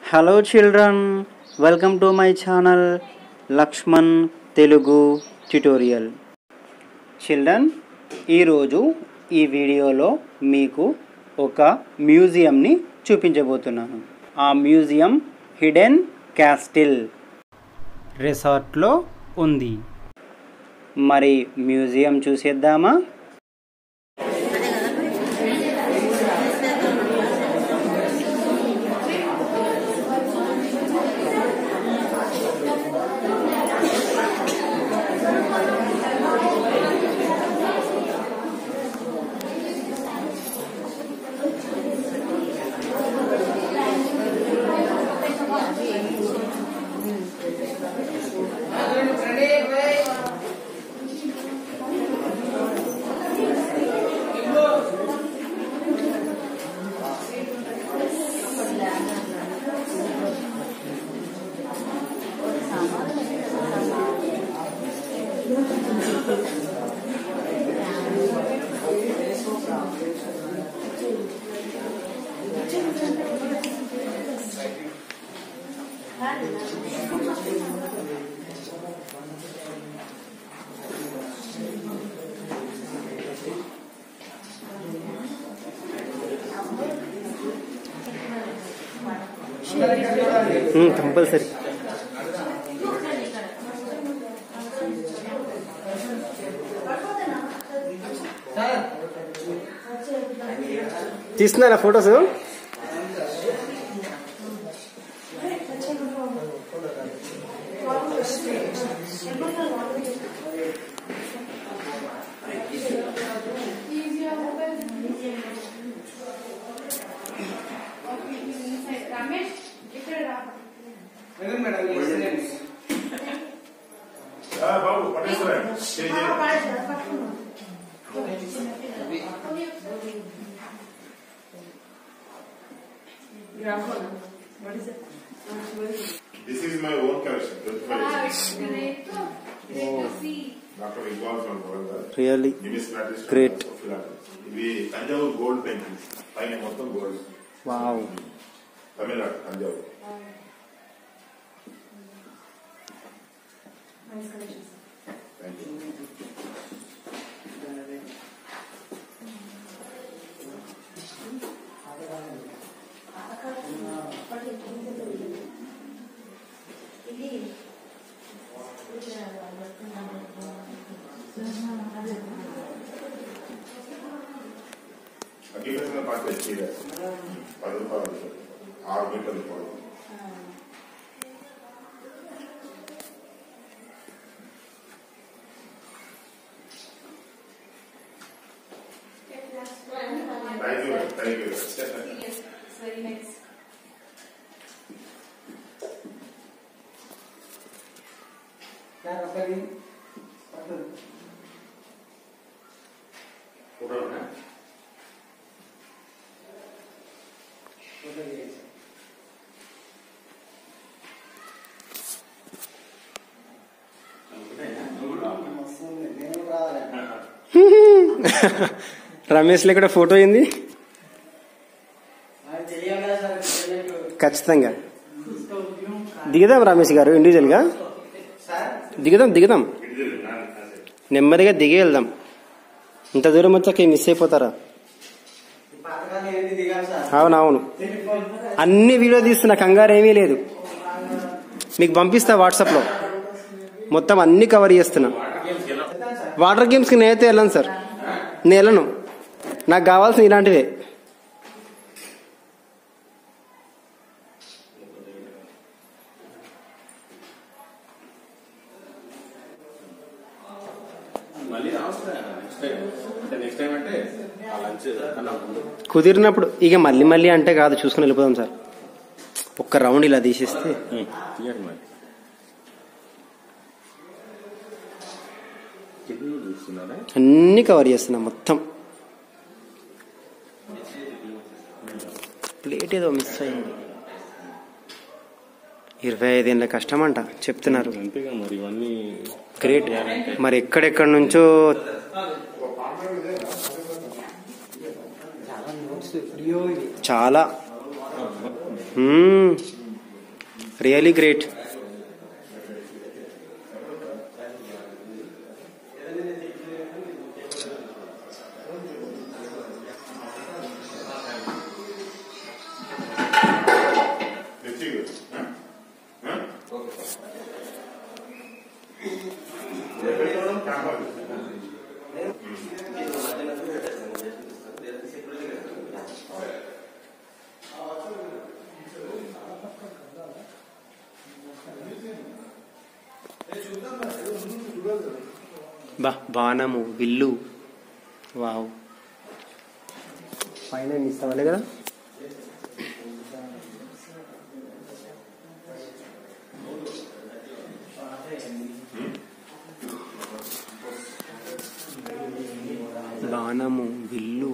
Hello children, welcome to my channel Lakshman Telugu Tutorial. Children, ఈరోజు ఈ వీడియోలో మీకు ఒక మ్యూజియంని చూపించబోతున్నాను. ఆ మ్యూజియం హిడెన్ క్యాస్టిల్ రిసార్ట్లో ఉంది. మరి మ్యూజియం చూసేద్దామా? కంపల్సరీ తీస్తున్నారా photos? This is my own collection. 25 years. Dr. Iqbal from Varanda. Really great. ఇవి తంజావూరు గోల్డ్ పెయింటింగ్స్, పైన మొత్తం gold. Wow. Tamil Nadu Thanjavur. Thank you. అగ్గిపెట్టిన పాట తెచ్చేది 10 రూపాయలు, 6 మీటర్లు పొడవు. Thank you. Yes, very nice. Ramesh లో కూడా ఫోటో అయింది ఖచ్చితంగా. దిగుదాం రమేష్ గారు, ఇండివిజువల్ గా దిగుదాం. నెమ్మదిగా దిగి వెళ్దాం. ఇంత దూరం వచ్చాక మిస్ అయిపోతారా? అవునవును, అన్ని వీడియో తీస్తున్నా, కంగారు ఏమీ లేదు. మీకు పంపిస్తా వాట్సాప్ లో, మొత్తం అన్ని కవర్ చేస్తున్నా. వాటర్ గేమ్స్ కి నేనైతే వెళ్ళను సార్, నేను వెళ్ళను. నాకు కావాల్సిన ఇలాంటివే. కుదిరినప్పుడు ఇక మళ్ళీ అంటే కాదు, చూసుకుని వెళ్ళిపోదాం సార్. ఒక్క రౌండ్ ఇలా తీసేస్తే అన్ని కవర్ చేస్తున్నా మొత్తం. ప్లేట్ ఏదో మిస్ అయింది. 25 ఏళ్ళ కష్టం అంట చెప్తున్నారు. గ్రేట్. మరి ఎక్కడెక్కడి నుంచో చాలా రియలీ గ్రేట్. బాణము, విల్లు. వావ్, పైన మిస్ అవ్వాలి కదా. బాణము, విల్లు.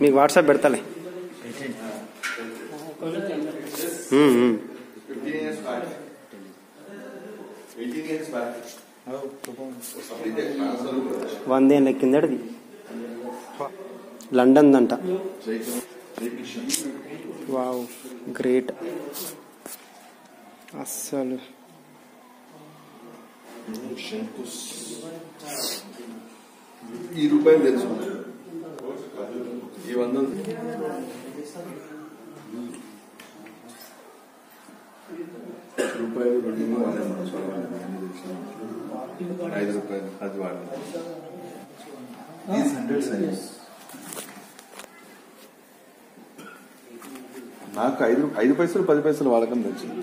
మీకు వాట్సాప్ పెడతాలే. వందేళ్ళ కిందటిది, లండన్ దంట. వావ్, గ్రేట్ అస్సలు. ఈ రూపాయలు తెలుసు, ఈ 100 రూపాయలు 2 5 రూపాయలు అది వాడాలి. నాకు 5 పైసలు 10 పైసలు వాడకం తెలిసింది.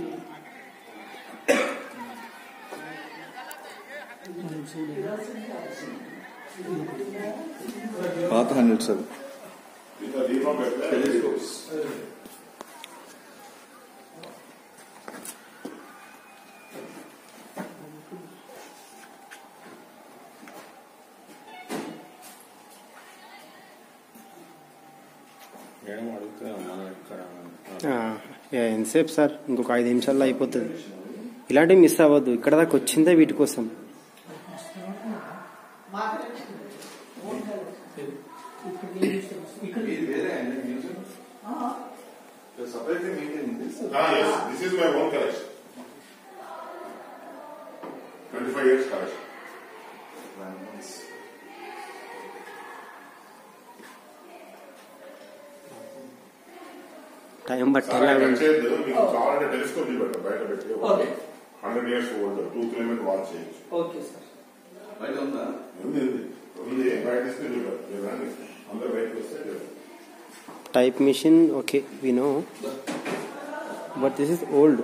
పాత 100 సార్. ఎంతసేపు సార్, ఇంకొక 5 నిమిషాల్లో అయిపోతుంది. ఇలాంటివి మిస్ అవ్వద్దు. ఇక్కడ దాకా వచ్చిందే వీటి కోసం. Yes, this is my own collection. 25 years collection. Time బట్టి మీకు కావాలంటే టెలిస్కోప్ బయట పెట్టి 100 years old 2 kilometer వాచ్ చేయొచ్చు. Okay sir. బయట ఉందా? ఉంది బయట అందరూ బయటకు వస్తే. Type machine, okay, we know, but this is old.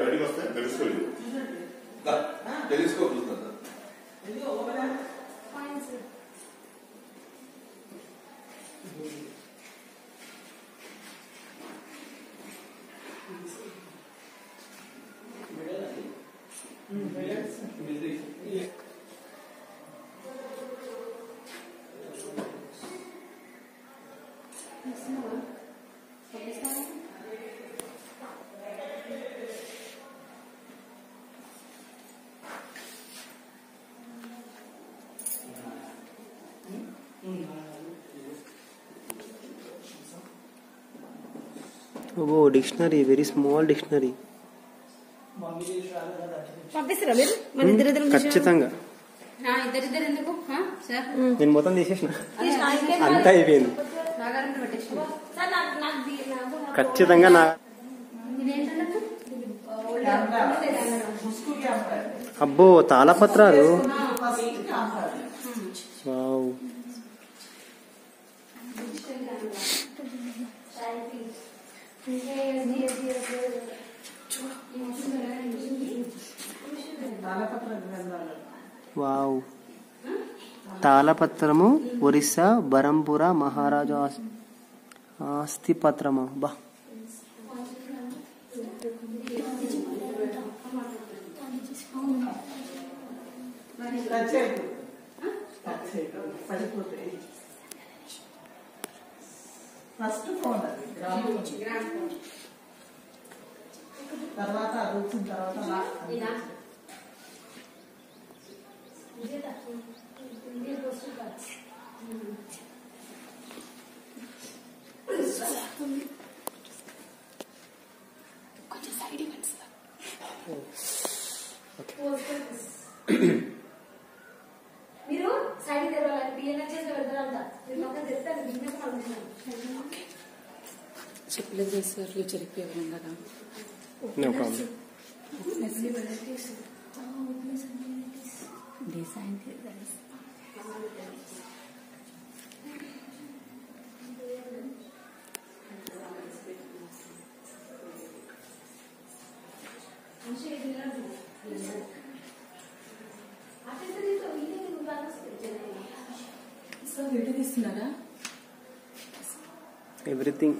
బయటకు వస్తే తెలుసుకోలేదు. టెలిస్కోప్ చూస్తుందా? ఓ డిక్షనరీ, వెరీ స్మాల్ డిక్షనరీ. ఖచ్చితంగా నేను మొత్తం తీసేసిన, అంతా అయిపోయింది. ఖచ్చితంగా నా అబ్బో తాళపత్రాలు. వావ్. వావ్. తాళపత్రము ఒరిస్సా బరంపుర మహారాజా ఆస్తి పత్రమా. బా ఫస్ట్ ఫోన్ అది తర్వాత అది వచ్చిన తర్వాత కొంచెం సైడ్ ఇవ్వండి. మీరు సైడ్ తెరవాలి. బియ్యం చేసి పెడతారంట. మీరు పక్కన తెస్తారు. బియ్యం చెప్పులు చేస్తారు. చెరిపోయారు కదా. No problem. తీస్తున్నారా ఎవ్రీథింగ్.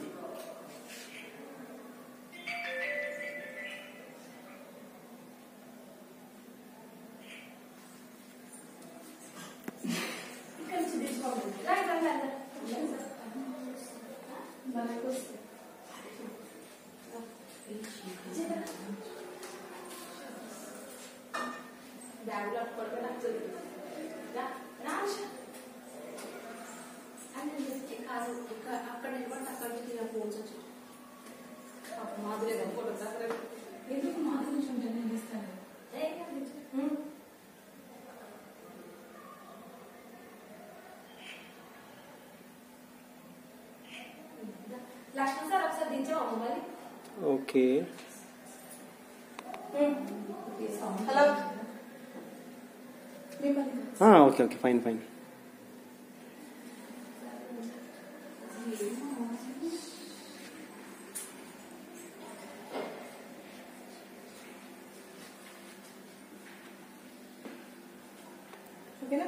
అక్కడ నిలబడి అక్కడ నుంచి ఫోన్స్ వచ్చి మాధురే ఫోటోగ్రాఫర్ ఎందుకు మాధురి నుంచి ఉంటే నేను ఇస్తాను. లక్ష్మణ్ సార్ ఒకసారి దించాము మరి. Okay. Hello. Okay okay fine fine. ఓకేనా.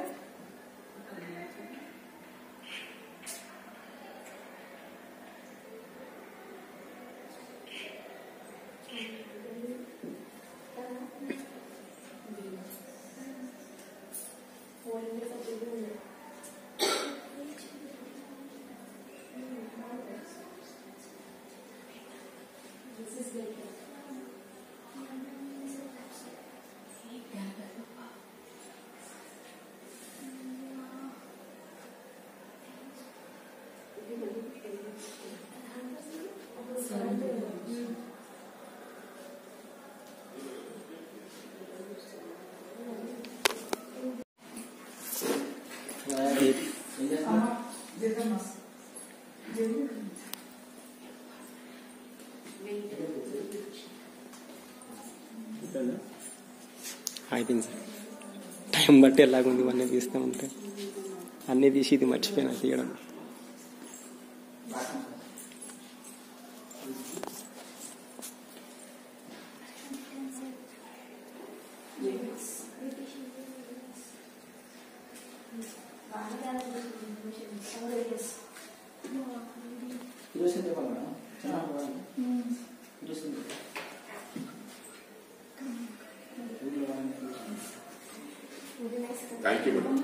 అయిపోయింది సార్. టైం బట్టి ఎలాగుంది ఇవన్నీ తీస్తూ ఉంటే అన్నీ తీసి ఇది మర్చిపోయినా తీయడం. Thank you, madam.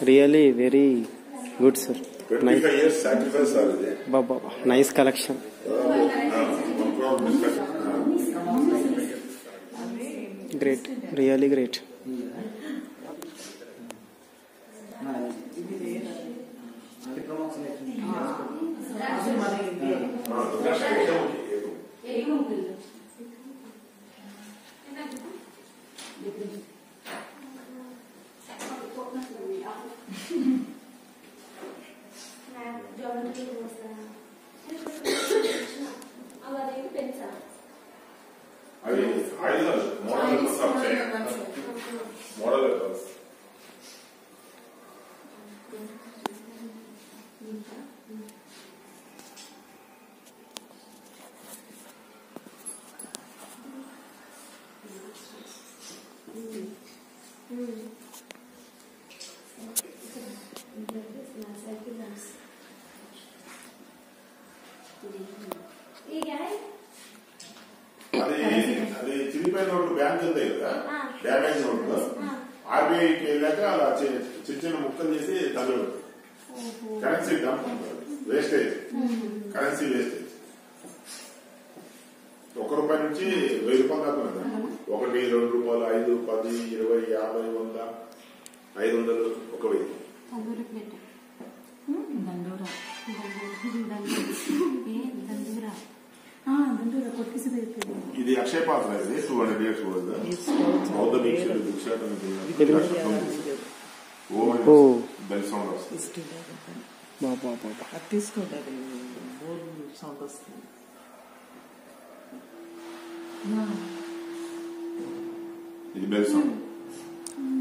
Really very good sir. 25 years sacrifice are there. Baba nice collection. Great, really great. అది ఐదు మోడల్ మోడల్ అది చిరిగిపోయిన నోట్లు బ్యాంక్ వెళ్తాయి కదా, డ్యామేజ్ నోట్లు ఆర్బీఐకి వెళ్ళాక అలా చిన్న చిన్న ముక్కలు చేసి తగులు currency dump wastage, currency wastage. ₹1 నుంచి ₹1000 దాకా ఉంది. 1, 2 రూపాయలు, 5, 10, 20, 50, 100, 500, 1000. ఇది అక్షయ పాత్ర, ఇది 200 years old. బౌద్ధ దీక్షలు బెల్ సౌండ్ వస్తుంది. తీసుకోండి, బోర్ సౌండ్ వస్తుంది. ఇది బెల్ సౌండ్.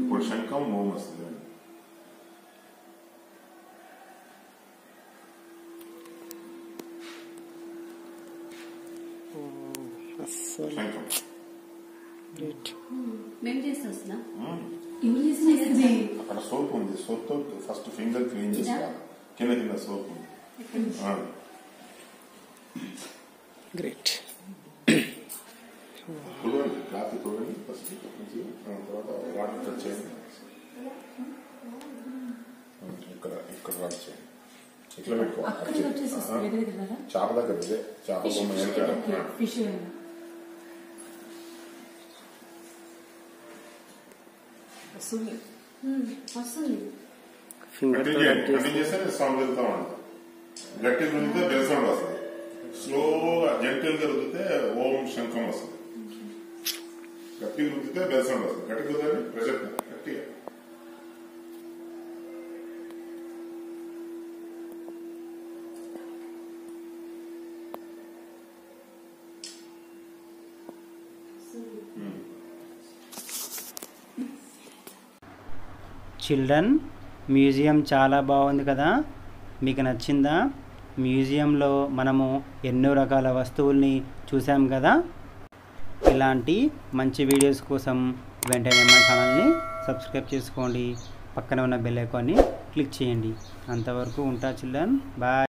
ఇప్పుడు శంఖం మోమ్ వస్తుంది. శంఖం మేము చేసి వస్తున్నాం. అక్కడ సోప్ ఉంది, సోప్ తో ఫస్ట్ ఫింగర్ క్లీన్ చేసుకోవాలి. కింద సోప్ ఉంది. గ్రేట్. చూడండి, క్లాత్ చూడండి ఫస్ట్, తర్వాత వాటర్ టచ్ చేయండి. ఇక్కడ రబ్ చేయండి. ఇట్లా పెట్టుకోవాలి. చేప దగ్గర ఇదే చేప బొమ్మ ఫిష్ వస్తుంది. కంటిన్యూ చేస్తే సౌండ్ వెళ్తా ఉంటుంది. గట్టిగా రుద్దితే బెల్ సౌండ్ వస్తుంది. స్లోగా జెంటిల్ గా రుద్దితే ఓం శంఖం వస్తుంది. గట్టిగా రుద్దితే బెల్ సౌండ్ వస్తుంది. గట్టిగా రుద్దండి, ప్రెషర్ గట్టిగా. చిల్డ్రన్ మ్యూజియం చాలా బాగుంది కదా, మీకు నచ్చిందా? మ్యూజియంలో మనము ఎన్నో రకాల వస్తువుల్ని చూసాం కదా. ఇలాంటి మంచి వీడియోస్ కోసం వెంటనే మన ఛానల్ని సబ్స్క్రైబ్ చేసుకోండి. పక్కన ఉన్న బెల్ ఐకాన్ని క్లిక్ చేయండి. అంతవరకు ఉంటా చిల్డ్రన్, బాయ్.